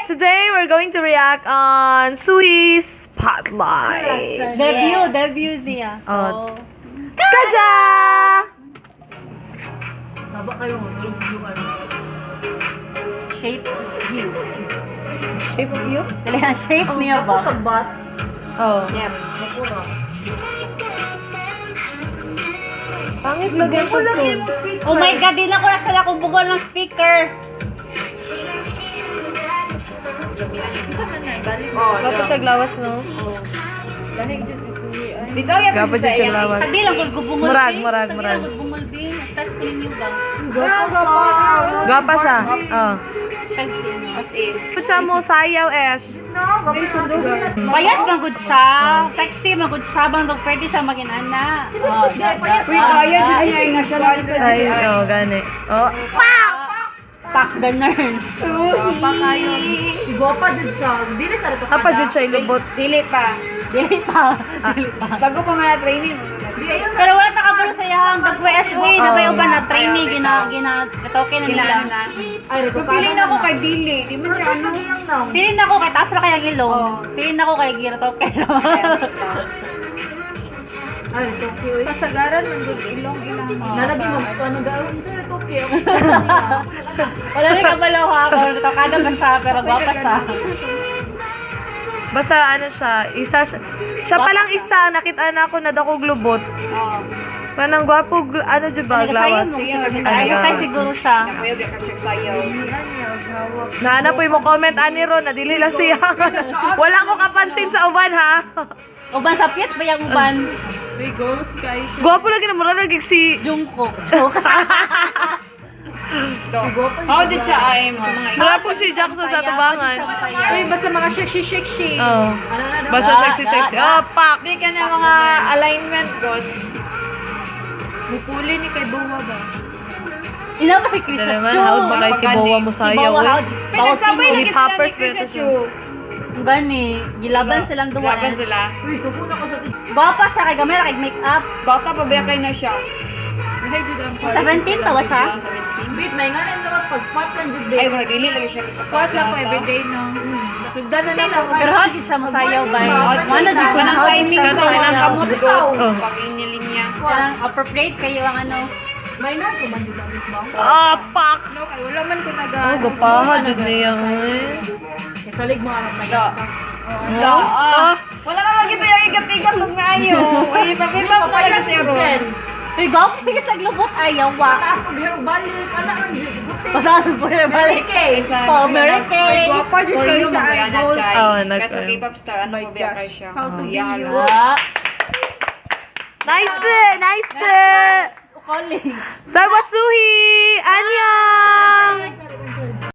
Today we're going to react on Suhi's Spotlight. Debut niya. Oh. Kaja! Haba kayo matulog sa lugar. Shape view. Shape of you? Dali ang shape niya ba? Sa bat. Oh. Yep. Makuna. Pangit lagyan ko to. Oh my God, di na ko nasala kung bugol ng speaker. Gapa siya glawas, no? Dito yan. Gapa siya glawas. Sabi lang kung bumulbi. Murag. Sabi lang kung bumulbi. Start ko ninyo ba? Gapa siya. Oh. As in. Ito siya mo, sayaw, Esh. Payat magud siya. Sexy magud siya. Bang dog pwede siya maging ana. Oh, Uy, kaya dyan niya yung national. Ay, oh, gani. Oh. Pack the nurse. Pa kayo. Igwa pa din siya. Dili siya ito. Apa dyan siya ilubot? Dili pa. Bago pa mga training. Pero wala ta kabalo sa yang dagwe uy na bayo ba na training katoke na nila. Ay, feeling na ako kay Billy. Di mo siya ano. Feeling ako kay taas ra kay ang ilong. Feeling ako kay giratoke. Ay, Tokyo. Pasagaran, nandun ilong ilang. Nalagi mo gusto ano gawin sa Tokyo. Wala rin kabalo ha ako. Tokada ba siya pero gwapa siya. Basta ano siya, siya palang isa, nakita na ako na dako glubot. Oh. Panang gwapo, ano dyan ba, glawas? Ayun kay siguro siya. Naana po yung comment, ani ron, nadili lang siya. Wala ko kapansin sa uban, ha? Uban sa piyat ba yung uban? Gwapo lagi na mura lagi si... Jungkook. Joke. How did siya ay mo? Mura po si Jackson sa tubangan. Uy, basta mga sexy. Oh. Basta sexy. Oh, pak! Hindi ka na mga alignment gos. Mupuli ni kay Buwa ba? Ina pa si Krisha Naman, Chu. haud ba kayo si Bowa mo sayaw, eh? Pinasabay lagi sila Poppers, ni Krisha pero Chu. Gani, gilaban silang duwa. sila. Uy, sukuna ko sa Gwapa siya kay gamay kay make up. baka pabiyakay na siya. 17 pa ba siya? Wait, may nga lang naman pag spot lang dyan din. Ay, wala, dili lagi siya. Spot lang ko everyday, no? Sundan na lang ako. Pero hagi siya masayaw ba? Ano, di ko ng timing Kasi sa walang kamot ko. Oh. Pag inilin niya. Parang appropriate kayo ang ano. May na ko man dito ba? Ah, pak! No, kay wala man ko naga. Oh, gapaha, dyan niya, eh. Kasalig mo ang pagka. Ah, Wala naman kita yung igat-igat ng ngayo. Ay, pakita mo talaga si Ron. Uy, gawin ka sa globot ayaw wa. Taas ko bihang balik. Ano ang buti? Pataas po yung balik. Oh, Mary Kay. Guwapa dyan kayo siya idols. oh, Kasi K-pop star, ano po biya kayo siya? How to be you. Ah, nice! calling. That was Suhi! Annyeong!